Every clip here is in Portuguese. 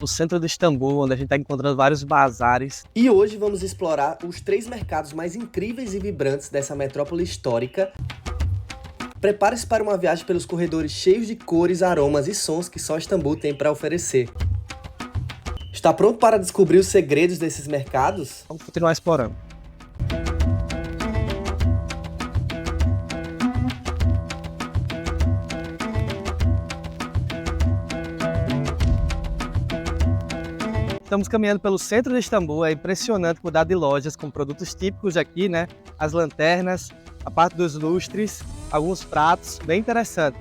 No centro de Istambul, onde a gente está encontrando vários bazares. E hoje vamos explorar os 3 mercados mais incríveis e vibrantes dessa metrópole histórica. Prepare-se para uma viagem pelos corredores cheios de cores, aromas e sons que só Istambul tem para oferecer. Está pronto para descobrir os segredos desses mercados? Vamos continuar explorando. Estamos caminhando pelo centro de Istambul, é impressionante a quantidade de lojas com produtos típicos aqui, né? As lanternas, a parte dos lustres, alguns pratos, bem interessante.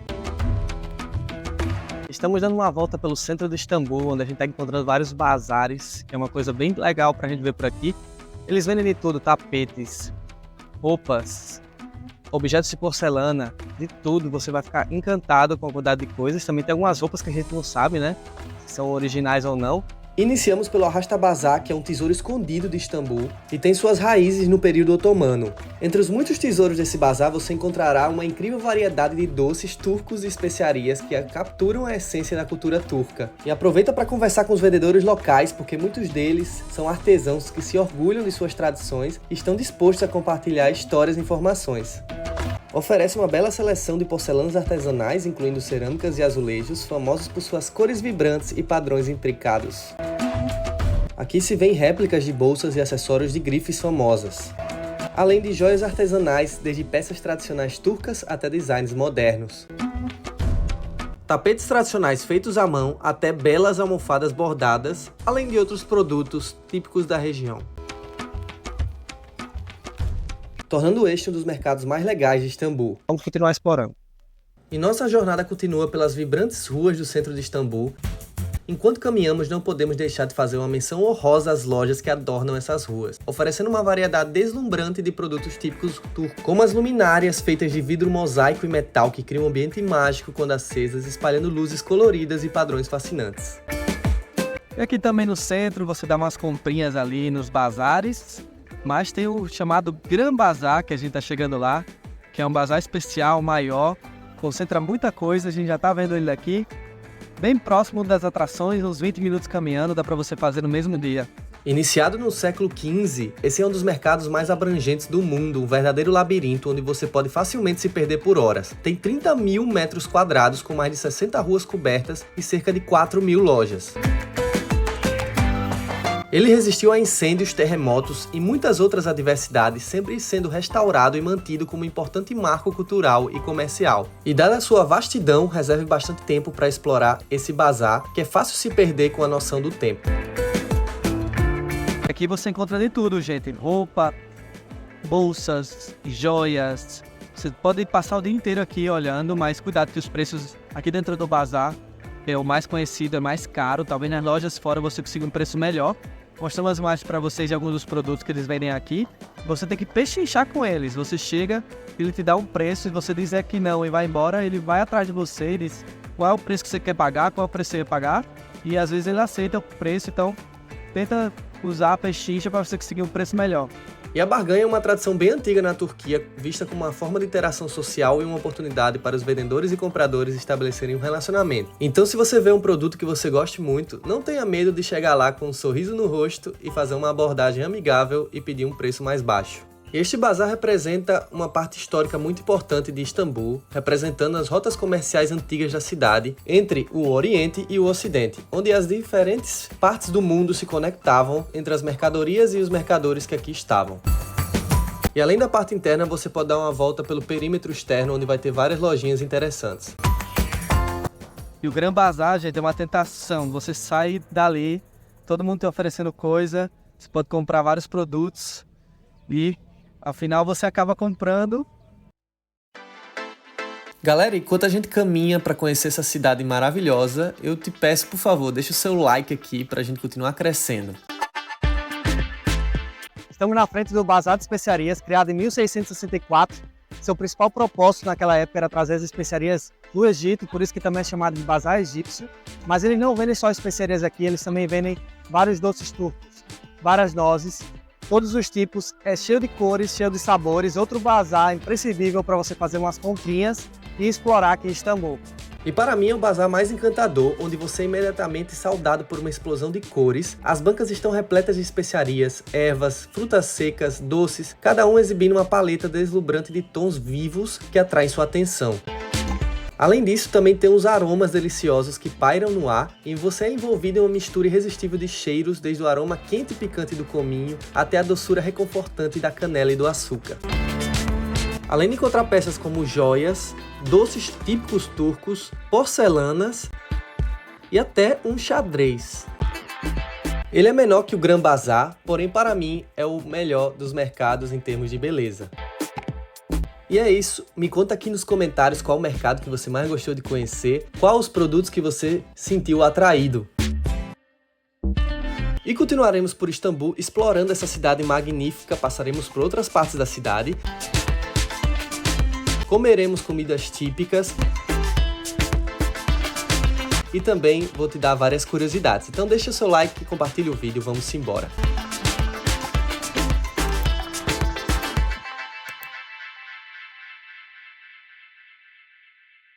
Estamos dando uma volta pelo centro de Istambul, onde a gente está encontrando vários bazares, que é uma coisa bem legal para a gente ver por aqui. Eles vendem de tudo, tapetes, roupas, objetos de porcelana, de tudo. Você vai ficar encantado com a quantidade de coisas. Também tem algumas roupas que a gente não sabe, né? Se são originais ou não. Iniciamos pelo Arrasta Bazar, que é um tesouro escondido de Istambul e tem suas raízes no período otomano. Entre os muitos tesouros desse bazar você encontrará uma incrível variedade de doces turcos e especiarias que capturam a essência da cultura turca. E aproveita para conversar com os vendedores locais, porque muitos deles são artesãos que se orgulham de suas tradições e estão dispostos a compartilhar histórias e informações. Oferece uma bela seleção de porcelanas artesanais, incluindo cerâmicas e azulejos, famosos por suas cores vibrantes e padrões intricados. Aqui se vêem réplicas de bolsas e acessórios de grifes famosas, além de joias artesanais, desde peças tradicionais turcas até designs modernos. Tapetes tradicionais feitos à mão até belas almofadas bordadas, além de outros produtos típicos da região, tornando este um dos mercados mais legais de Istambul. Vamos continuar explorando. E nossa jornada continua pelas vibrantes ruas do centro de Istambul. Enquanto caminhamos, não podemos deixar de fazer uma menção honrosa às lojas que adornam essas ruas, oferecendo uma variedade deslumbrante de produtos típicos turcos, como as luminárias feitas de vidro mosaico e metal que criam um ambiente mágico quando acesas, espalhando luzes coloridas e padrões fascinantes. E aqui também no centro você dá umas comprinhas ali nos bazares, mas tem o chamado Gran Bazar, que a gente está chegando lá, que é um bazar especial, maior, concentra muita coisa, a gente já está vendo ele aqui, bem próximo das atrações, uns 20 minutos caminhando, dá para você fazer no mesmo dia. Iniciado no século XV, esse é um dos mercados mais abrangentes do mundo, um verdadeiro labirinto onde você pode facilmente se perder por horas. Tem 30 mil metros quadrados com mais de 60 ruas cobertas e cerca de 4 mil lojas. Ele resistiu a incêndios, terremotos e muitas outras adversidades, sempre sendo restaurado e mantido como um importante marco cultural e comercial. E dada a sua vastidão, reserve bastante tempo para explorar esse bazar, que é fácil se perder com a noção do tempo. Aqui você encontra de tudo, gente. Roupa, bolsas, joias. Você pode passar o dia inteiro aqui olhando, mas cuidado que os preços aqui dentro do bazar é o mais conhecido, é mais caro. Talvez nas lojas fora você consiga um preço melhor. Mostramos as imagens para vocês de alguns dos produtos que eles vendem aqui. Você tem que pechinchar com eles. Você chega, ele te dá um preço e você dizer que não e vai embora. Ele vai atrás de você e diz qual é o preço que você quer pagar, qual é o preço que você quer pagar. E às vezes ele aceita o preço, então tenta usar a pechincha para você conseguir um preço melhor. E a barganha é uma tradição bem antiga na Turquia, vista como uma forma de interação social e uma oportunidade para os vendedores e compradores estabelecerem um relacionamento. Então, se você vê um produto que você goste muito, não tenha medo de chegar lá com um sorriso no rosto e fazer uma abordagem amigável e pedir um preço mais baixo. Este bazar representa uma parte histórica muito importante de Istambul, representando as rotas comerciais antigas da cidade entre o Oriente e o Ocidente, onde as diferentes partes do mundo se conectavam entre as mercadorias e os mercadores que aqui estavam. E além da parte interna, você pode dar uma volta pelo perímetro externo, onde vai ter várias lojinhas interessantes. E o Gran Bazar, gente, é uma tentação. Você sai dali, todo mundo te oferecendo coisa, você pode comprar vários produtos e afinal você acaba comprando. Galera, enquanto a gente caminha para conhecer essa cidade maravilhosa, eu te peço, por favor, deixa o seu like aqui para a gente continuar crescendo. Estamos na frente do Bazar de Especiarias, criado em 1664. Seu principal propósito naquela época era trazer as especiarias do Egito, por isso que também é chamado de Bazar Egípcio. Mas eles não vendem só especiarias aqui, eles também vendem vários doces turcos, várias nozes, todos os tipos, é cheio de cores, cheio de sabores. Outro bazar imprescindível para você fazer umas comprinhas e explorar aqui em Istambul. E para mim é o bazar mais encantador, onde você é imediatamente saudado por uma explosão de cores. As bancas estão repletas de especiarias, ervas, frutas secas, doces, cada um exibindo uma paleta deslumbrante de tons vivos que atraem sua atenção. Além disso, também tem os aromas deliciosos que pairam no ar e você é envolvido em uma mistura irresistível de cheiros, desde o aroma quente e picante do cominho até a doçura reconfortante da canela e do açúcar. Além de encontrar peças como joias, doces típicos turcos, porcelanas e até um xadrez. Ele é menor que o Gran Bazar, porém para mim é o melhor dos mercados em termos de beleza. E é isso, me conta aqui nos comentários qual o mercado que você mais gostou de conhecer, quais os produtos que você sentiu atraído. E continuaremos por Istambul explorando essa cidade magnífica, passaremos por outras partes da cidade, comeremos comidas típicas e também vou te dar várias curiosidades. Então deixa o seu like e compartilha o vídeo, vamos embora!